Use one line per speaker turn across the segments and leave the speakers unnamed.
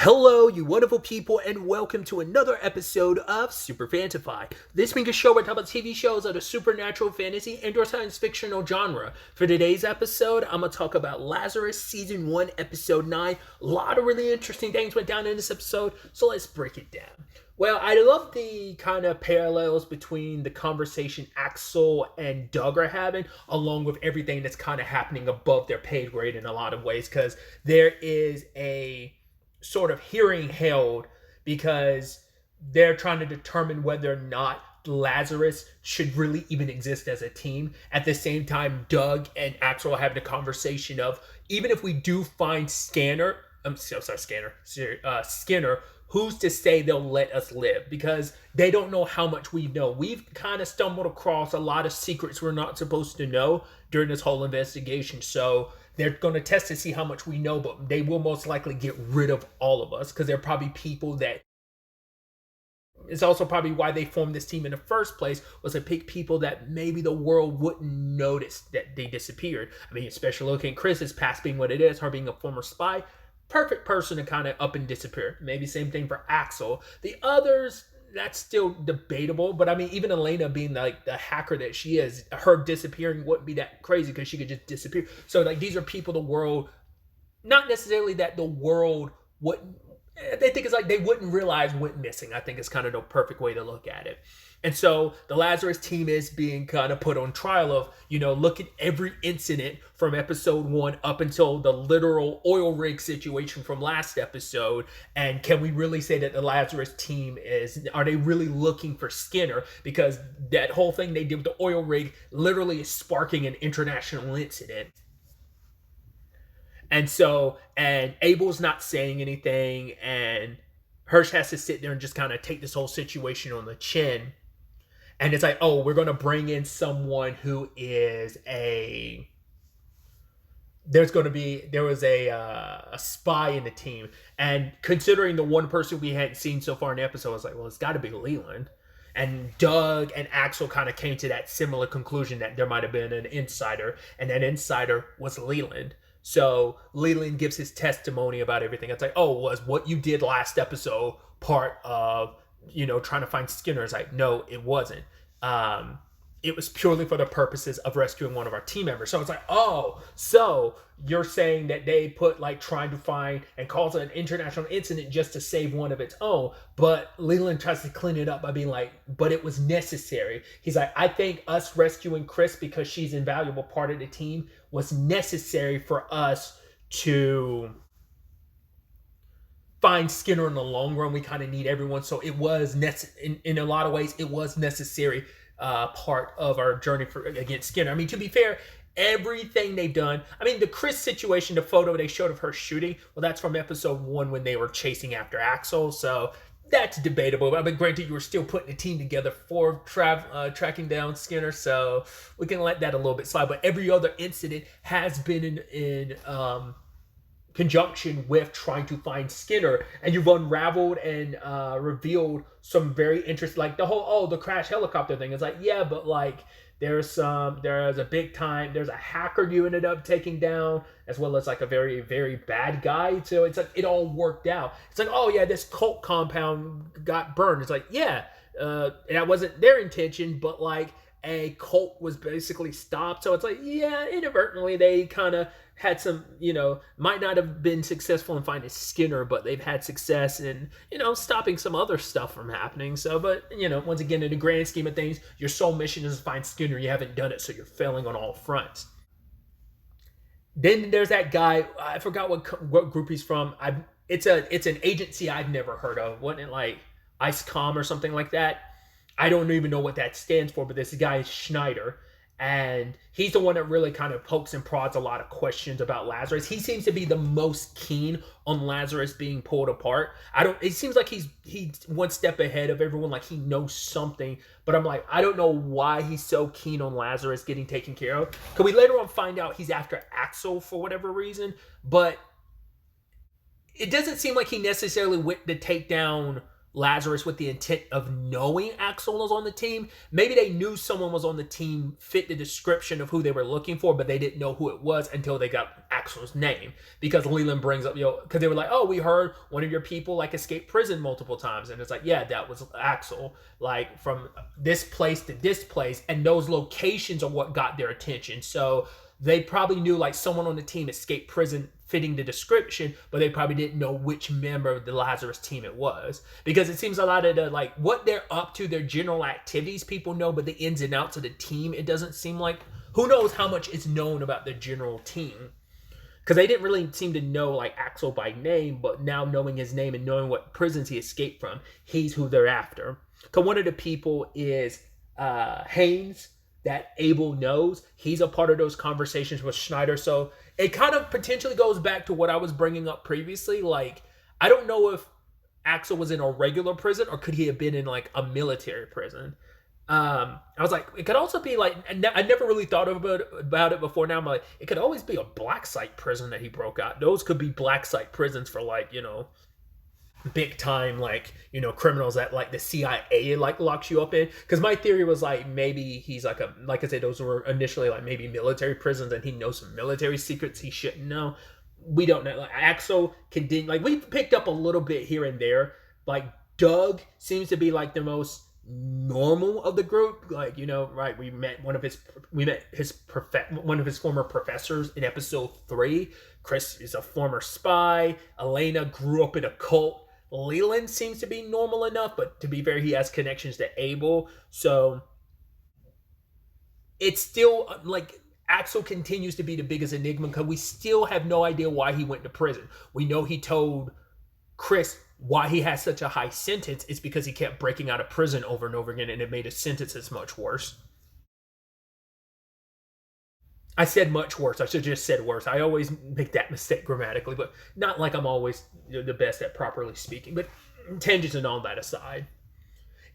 Hello, you wonderful people, and welcome to another episode of SuperFantaFi. This being a show where I talk about TV shows of the supernatural, fantasy, and or science fictional genre. For today's episode, I'm going to talk about Lazarus Season 1, Episode 9. A lot of really interesting things went down in this episode, so let's break it down. Well, I love the kind of parallels between the conversation Axel and Doug are having, along with everything that's kind of happening above their pay grade in a lot of ways, because there is a sort of hearing held because they're trying to determine whether or not Lazarus should really even exist as a team. At the same time, Doug and Axel are having a conversation of, even if we do find Skinner, who's to say they'll let us live? Because they don't know how much we know. We've kind of stumbled across a lot of secrets we're not supposed to know during this whole investigation. So they're going to test to see how much we know, but they will most likely get rid of all of us because they're probably people that... It's also probably why they formed this team in the first place, was to pick people that maybe the world wouldn't notice that they disappeared. I mean, especially looking at Chris's past being what it is, her being a former spy. Perfect person to kind of up and disappear. Maybe same thing for Axel. The others, that's still debatable, but I mean, even Elena being like the hacker that she is, her disappearing wouldn't be that crazy because she could just disappear. So like, these are people the world, not necessarily that the world wouldn't, they think it's like they wouldn't realize went missing. I think it's kind of the perfect way to look at it. And so the Lazarus team is being kind of put on trial of, look at every incident from episode 1 up until the literal oil rig situation from last episode. And can we really say that the Lazarus team are they really looking for Skinner? Because that whole thing they did with the oil rig literally is sparking an international incident. And so, and Abel's not saying anything, and Hirsch has to sit there and just kind of take this whole situation on the chin. And it's like, oh, we're going to bring in someone who is there was a spy in the team. And considering the one person we hadn't seen so far in the episode, I was like, well, it's got to be Leland. And Doug and Axel kind of came to that similar conclusion that there might have been an insider, and that insider was Leland. So Leland gives his testimony about everything. It's like, oh, was what you did last episode part of, trying to find Skinner? It's like, no, it wasn't. It was purely for the purposes of rescuing one of our team members. So it's like, oh, so you're saying that they put trying to find and cause an international incident just to save one of its own. But Leland tries to clean it up by being like, but it was necessary. He's like, I think us rescuing Chris because she's an invaluable part of the team was necessary for us to find Skinner in the long run. We kind of need everyone. So it was in a lot of ways, it was necessary part of our journey against Skinner. I mean, to be fair, everything they've done, I mean, the Chris situation, the photo they showed of her shooting, well, that's from episode 1 when they were chasing after Axel. So that's debatable. I mean, granted, you were still putting a team together for tracking down Skinner, so we can let that a little bit slide. But every other incident has been in conjunction with trying to find Skinner, and you've unraveled and revealed some very interesting, like the whole the crash helicopter thing. It's like, yeah, but there's a big time, there's a hacker you ended up taking down, as well as a very, very bad guy. So it's like it all worked out. It's like, oh yeah, this cult compound got burned. It's like, yeah, that wasn't their intention, but a cult was basically stopped. So it's like, yeah, inadvertently they kind of had some, might not have been successful in finding Skinner, but they've had success in, stopping some other stuff from happening. So, but, once again, in the grand scheme of things, your sole mission is to find Skinner. You haven't done it, so you're failing on all fronts. Then there's that guy, I forgot what group he's from. It's an agency I've never heard of. Wasn't it ICECOM or something like that? I don't even know what that stands for, but this guy is Schneider. And he's the one that really kind of pokes and prods a lot of questions about Lazarus. He seems to be the most keen on Lazarus being pulled apart. It seems like he's one step ahead of everyone, like he knows something. But I'm like, I don't know why he's so keen on Lazarus getting taken care of. Because we later on find out he's after Axel for whatever reason. But it doesn't seem like he necessarily went to take down Lazarus with the intent of knowing Axel was on the team. Maybe they knew someone was on the team, fit the description of who they were looking for, but they didn't know who it was until they got Axel's name. Because Leland brings up, because they were like, oh, we heard one of your people like escape prison multiple times. And it's like, yeah, that was Axel, like from this place to this place. And those locations are what got their attention. So they probably knew like someone on the team escaped prison fitting the description, but they probably didn't know which member of the Lazarus team it was. Because it seems a lot of the, like, what they're up to, their general activities, people know, but the ins and outs of the team, it doesn't seem like, who knows how much is known about the general team. Because they didn't really seem to know, like, Axel by name, but now knowing his name and knowing what prisons he escaped from, he's who they're after. Because one of the people is Haynes, that Abel knows. He's a part of those conversations with Schneider. So it kind of potentially goes back to what I was bringing up previously. Like, I don't know if Axel was in a regular prison or could he have been in like a military prison. I was like, it could also be like, I never really thought about it before. Now I'm like, it could always be a black site prison that he broke out. Those could be black site prisons for like, big time, like, criminals that like the CIA like locks you up in. Because my theory was like, maybe he's like like I said, those were initially like maybe military prisons and he knows some military secrets he shouldn't know. We don't know. Like Axel continue, like we picked up a little bit here and there. Like Doug seems to be like the most normal of the group. Like, right, we met one of his former professors in episode 3. Chris is a former spy. Elena grew up in a cult. Leland seems to be normal enough, but to be fair, he has connections to Abel. So it's still like Axel continues to be the biggest enigma because we still have no idea why he went to prison. We know he told Chris why he has such a high sentence. It's because he kept breaking out of prison over and over again, and it made his sentences much worse. I said much worse. I should have just said worse. I always make that mistake grammatically, but not like I'm always the best at properly speaking. But tangents and all that aside,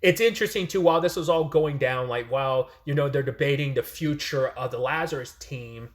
it's interesting too, while this was all going down, like while, they're debating the future of the Lazarus team,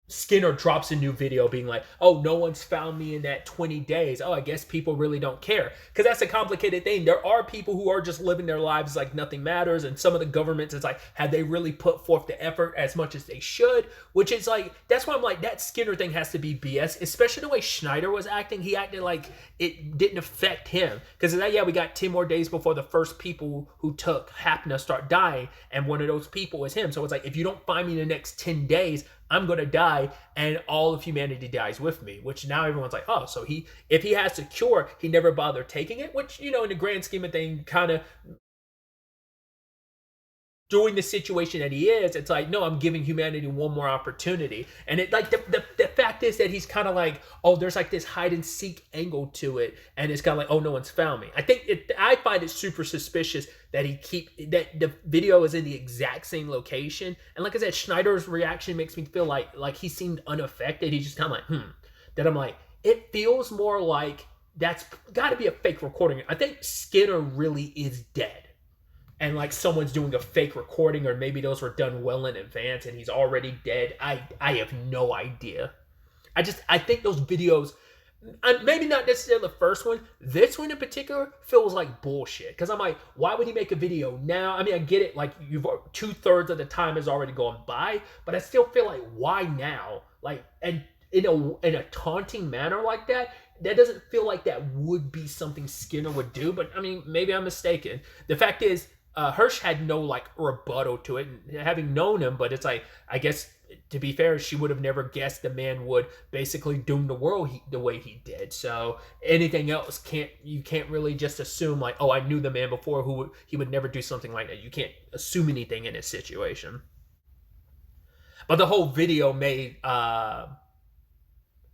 Skinner drops a new video being like, oh, no one's found me in that 20 days. Oh, I guess people really don't care. Because that's a complicated thing. There are people who are just living their lives like nothing matters. And some of the governments, it's like, have they really put forth the effort as much as they should? Which is like, that's why I'm like, that Skinner thing has to be BS. Especially the way Schneider was acting. He acted like it didn't affect him. Because, yeah, we got 10 more days before the first people who took Hapna start dying. And one of those people is him. So it's like, if you don't find me in the next 10 days, I'm going to die, and all of humanity dies with me, which now everyone's like, oh, so if he has a cure, he never bothered taking it, which, in the grand scheme of things, kind of doing the situation that he is, it's like, no, I'm giving humanity one more opportunity. And it like the fact is that he's kind of like, oh, there's like this hide and seek angle to it, and it's kind of like, oh, no one's found me. I find it super suspicious that that the video is in the exact same location. And like I said, Schneider's reaction makes me feel like he seemed unaffected. He's just kind of like, That I'm like, it feels more like that's got to be a fake recording. I think Skinner really is dead. And like someone's doing a fake recording, or maybe those were done well in advance and he's already dead. I have no idea. I think those videos, maybe not necessarily the first one, this one in particular feels like bullshit. Because I'm like, why would he make a video now? I mean, I get it, like you've 2/3 of the time has already gone by, but I still feel like, why now? Like, and in a taunting manner like that doesn't feel like that would be something Skinner would do. But I mean, maybe I'm mistaken. The fact is, Hirsch had no like rebuttal to it, having known him, but it's like, I guess to be fair, she would have never guessed the man would basically doom the world the way he did. So anything else you can't really just assume like, oh, I knew the man before, he would never do something like that. You can't assume anything in his situation. But the whole video made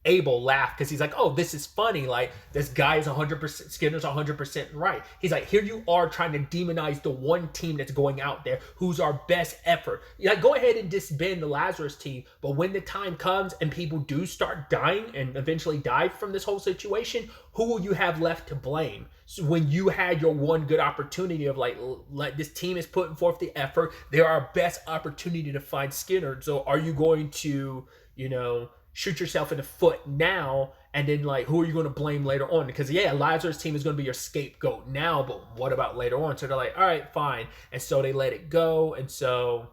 Abel laugh because he's like, oh, this is funny. Like, this guy is 100%, Skinner's 100% right. He's like, here you are trying to demonize the one team that's going out there who's our best effort. Like, go ahead and disband the Lazarus team. But when the time comes and people do start dying and eventually die from this whole situation, who will you have left to blame? So when you had your one good opportunity of like this team is putting forth the effort, they're our best opportunity to find Skinner. So are you going to, shoot yourself in the foot now And then like, who are you going to blame later on? Because yeah, Lazarus' team is going to be your scapegoat now, but what about later on? So they're like, all right, fine. And so they let it go. And so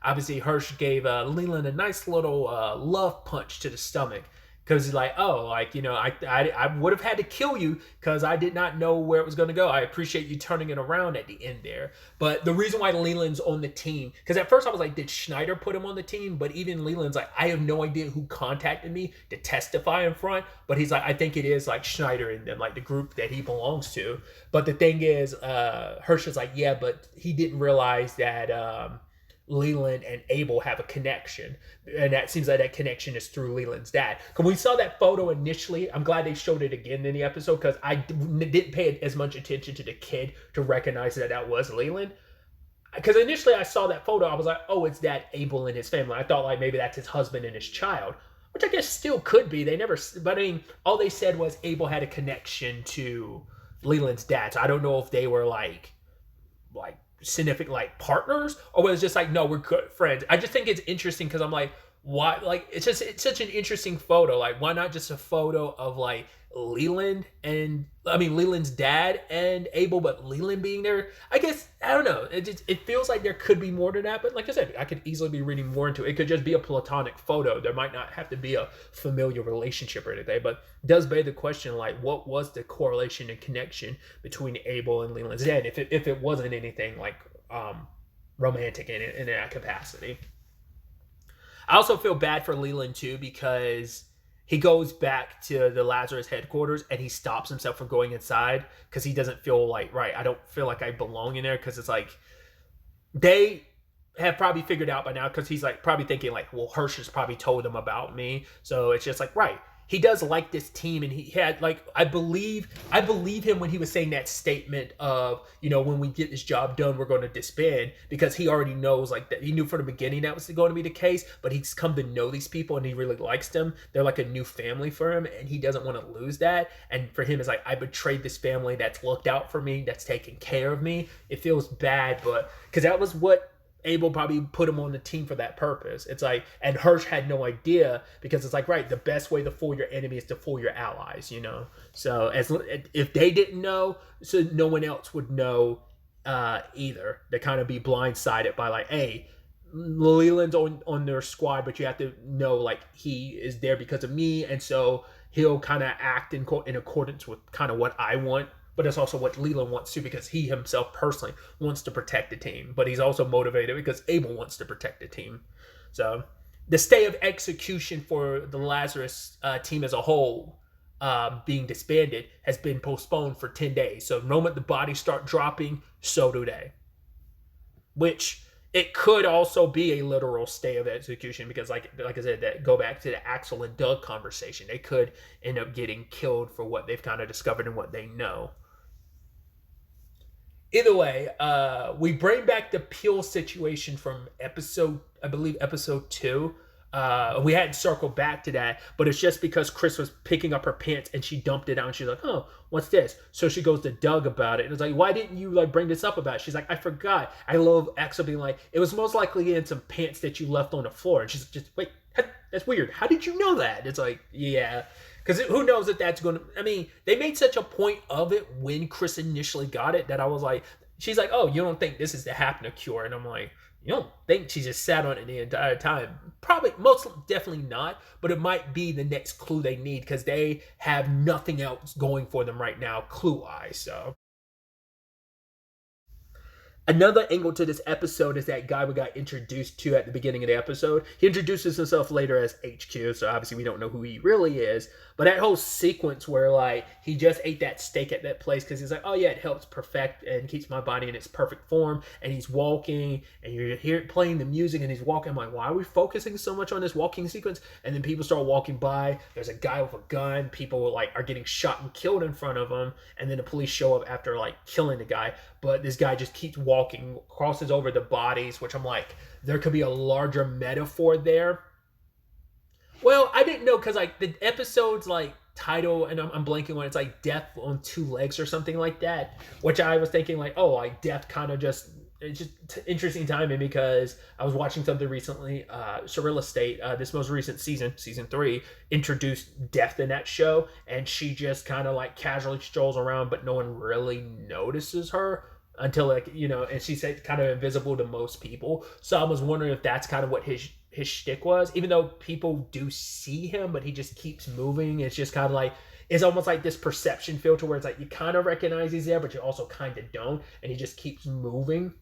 obviously Hirsch gave Leland a nice little love punch to the stomach, because he's like, oh, like, I would have had to kill you because I did not know where it was going to go. I appreciate you turning it around at the end there. But the reason why Leland's on the team, because at first I was like, did Schneider put him on the team? But even Leland's like, I have no idea who contacted me to testify in front. But he's like, I think it is like Schneider and them, like the group that he belongs to. But the thing is, Hirsch is like, yeah, but he didn't realize that Leland and Abel have a connection, and that seems like that connection is through Leland's dad. Because we saw that photo initially, I'm glad they showed it again in the episode, because I didn't pay as much attention to the kid to recognize that was Leland. Because initially I saw that photo, I was like, oh, it's that Abel and his family. I thought like maybe that's his husband and his child, which I guess still could be. They never, but I mean, all they said was Abel had a connection to Leland's dad. So I don't know if they were like significant like partners, or was it just like, no, we're good friends. I just think it's interesting because I'm like, why? Like, it's such an interesting photo. Like, why not just a photo of like Leland's dad and Abel, but Leland being there? I guess, I don't know. It feels like there could be more to that, but like I said, I could easily be reading more into it. It could just be a platonic photo. There might not have to be a familial relationship or anything, but it does beg the question, like, what was the correlation and connection between Abel and Leland's dad if it wasn't anything like romantic in that capacity? I also feel bad for Leland too, because he goes back to the Lazarus headquarters and he stops himself from going inside because he doesn't feel like, right, I don't feel like I belong in there, because it's like they have probably figured out by now, because he's like probably thinking like, well, Hirsch has probably told him about me. So it's just like, right, he does like this team, and he had like, I believe him when he was saying that statement of, when we get this job done, we're going to disband, because he already knows like that. He knew from the beginning that was going to be the case, but he's come to know these people and he really likes them. They're like a new family for him, and he doesn't want to lose that. And for him, it's like, I betrayed this family that's looked out for me, that's taken care of me. It feels bad, but because that was what Abel probably put him on the team for that purpose. It's like, and Hirsch had no idea, because it's like, right, the best way to fool your enemy is to fool your allies, So if they didn't know, so no one else would know either. They kind of be blindsided by like, hey, Leland's on their squad, but you have to know like he is there because of me, and so he'll kind of act in accordance with kind of what I want. But it's also what Leland wants to, because he himself personally wants to protect the team. But he's also motivated because Abel wants to protect the team. So the stay of execution for the Lazarus team as a whole being disbanded has been postponed for 10 days. So the moment the bodies start dropping, so do they. Which, it could also be a literal stay of execution, because like I said, that go back to the Axel and Doug conversation. They could end up getting killed for what they've kind of discovered and what they know. Either way, we bring back the Peel situation from episode 2. We hadn't circled back to that, but it's just because Chris was picking up her pants and she dumped it out, and she's like, oh, what's this? So she goes to Doug about it, and it's like, why didn't you like bring this up about it? She's like, I forgot. I love Axel being like, it was most likely in some pants that you left on the floor. And she's just, wait, that's weird. How did you know that? It's like, yeah. Because who knows if that's going to... I mean, they made such a point of it when Chris initially got it that I was like... She's like, oh, you don't think this is the Hapner cure? And I'm like, you don't think she just sat on it the entire time? Probably, most definitely not. But it might be the next clue they need, because they have nothing else going for them right now, clue-wise, so... Another angle to this episode is that guy we got introduced to at the beginning of the episode. He introduces himself later as HQ, so obviously we don't know who he really is. But that whole sequence where, like, he just ate that steak at that place because he's like, oh yeah, it helps perfect and keeps my body in its perfect form. And he's walking, and you're playing the music, and he's walking. I'm like, why are we focusing so much on this walking sequence? And then people start walking by. There's a guy with a gun. People, like, are getting shot and killed in front of him. And then the police show up after, like, killing the guy. But this guy just keeps walking, crosses over the bodies, which I'm like, there could be a larger metaphor there. Well, I didn't know, because like the episode's like title, and I'm blanking on, it's like Death on Two Legs or something like that, which I was thinking like, oh, like death kind of just it's just interesting timing because I was watching something recently. Surreal Estate, this most recent season 3, introduced Death in that show, and she just kind of like casually strolls around, but no one really notices her until like and she's kind of invisible to most people. So I was wondering if that's kind of what his shtick was, even though people do see him, but he just keeps moving. It's just kind of like it's almost like this perception filter where it's like you kind of recognize he's there, but you also kind of don't, and he just keeps moving.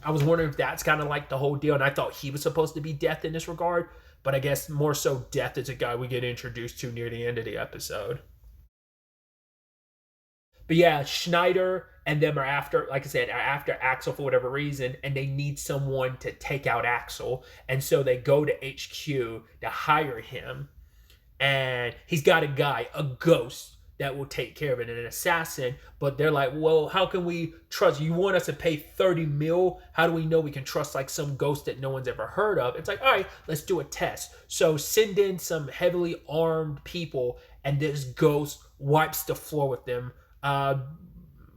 I was wondering if that's kind of like the whole deal, and I thought he was supposed to be Death in this regard, but I guess more so Death is a guy we get introduced to near the end of the episode. But yeah, Schneider and them are after, like I said, are after Axel for whatever reason, and they need someone to take out Axel, and so they go to HQ to hire him, and he's got a guy, a ghost that will take care of it, an assassin. But they're like, well, how can we trust you? Want us to pay 30 mil? How do we know we can trust like some ghost that no one's ever heard of? It's like, all right, let's do a test. So send in some heavily armed people, and this ghost wipes the floor with them.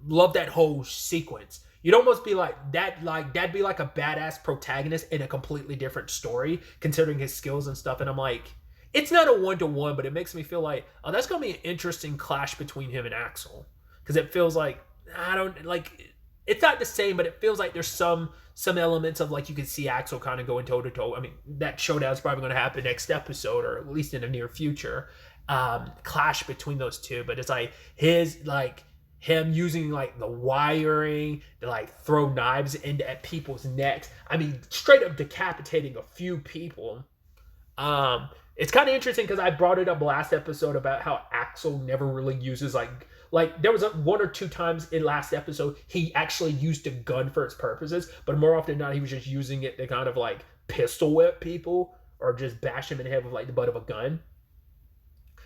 Love that whole sequence. You'd almost be like that, like that'd be like a badass protagonist in a completely different story, considering his skills and stuff. And I'm like, it's not a 1-to-1, but it makes me feel like, oh, that's gonna be an interesting clash between him and Axel, because it feels like I don't like. It's not the same, but it feels like there's some elements of like you can see Axel kind of going toe to toe. I mean, that showdown is probably going to happen next episode, or at least in the near future. Clash between those two, but it's like his like him using like the wiring to like throw knives into at people's necks. I mean, straight up decapitating a few people. It's kind of interesting because I brought it up last episode about how Axel never really uses like there was one or two times in last episode he actually used a gun for its purposes, but more often than not he was just using it to kind of like pistol whip people or just bash them in the head with like the butt of a gun.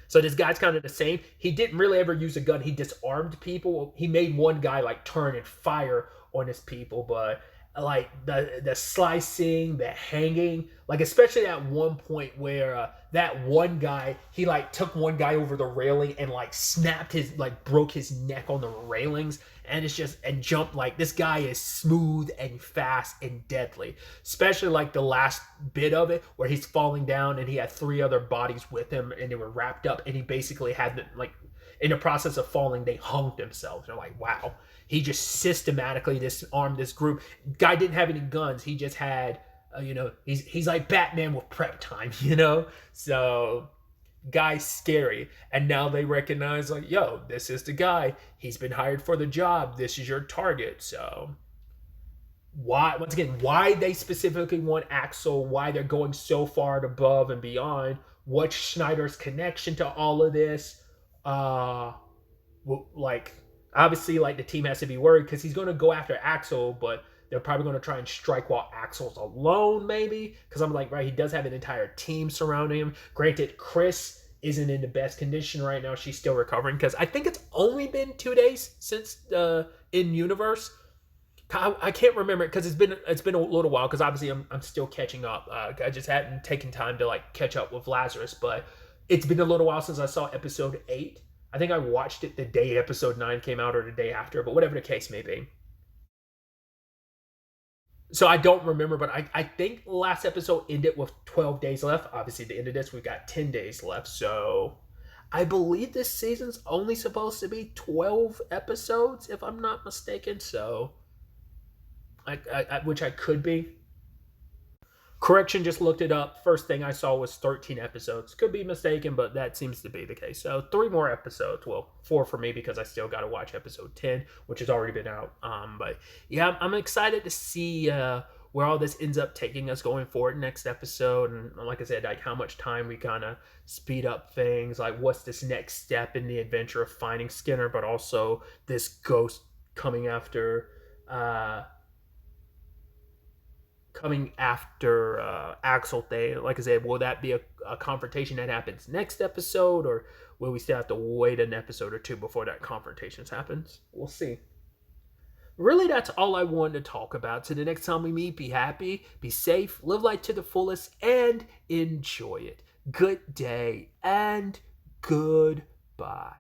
So this guy's kind of the same. He didn't really ever use a gun. He disarmed people. He made one guy like turn and fire on his people, but like the slicing, the hanging, like especially at one point where that one guy, he like took one guy over the railing and like snapped his like broke his neck on the railings, and it's just and jumped like this guy is smooth and fast and deadly. Especially like the last bit of it where he's falling down and he had three other bodies with him and they were wrapped up, and he basically had them like in the process of falling they hung themselves. They're like, wow, he just systematically disarmed this group. Guy didn't have any guns. He just had, he's like Batman with prep time, So, guy's scary. And now they recognize, like, yo, this is the guy. He's been hired for the job. This is your target. So, why they specifically want Axel, why they're going so far above and beyond, what's Schneider's connection to all of this? Like, obviously, like the team has to be worried because he's going to go after Axel, but they're probably going to try and strike while Axel's alone, maybe. Because I'm like, right, he does have an entire team surrounding him. Granted, Chris isn't in the best condition right now. She's still recovering because I think it's only been 2 days since in universe. I can't remember it because it's been a little while because obviously I'm still catching up. I just hadn't taken time to like catch up with Lazarus, but it's been a little while since I saw episode 8. I think I watched it the day episode 9 came out or the day after, but whatever the case may be. So I don't remember, but I think last episode ended with 12 days left. Obviously, at the end of this, we've got 10 days left. So I believe this season's only supposed to be 12 episodes, if I'm not mistaken. So, which I could be. Correction, just looked it up. First thing I saw was 13 episodes. Could be mistaken, but that seems to be the case. So 3 more episodes. Well, 4 for me because I still got to watch episode 10, which has already been out. But yeah, I'm excited to see where all this ends up taking us going forward next episode. And like I said, like how much time we kind of speed up things. Like what's this next step in the adventure of finding Skinner, but also this ghost coming after Axel thing. Like I said, will that be a confrontation that happens next episode, or will we still have to wait an episode or 2 before that confrontation happens? We'll see. Really, that's all I wanted to talk about. So the next time we meet, be happy, be safe, live life to the fullest, and enjoy it. Good day and goodbye.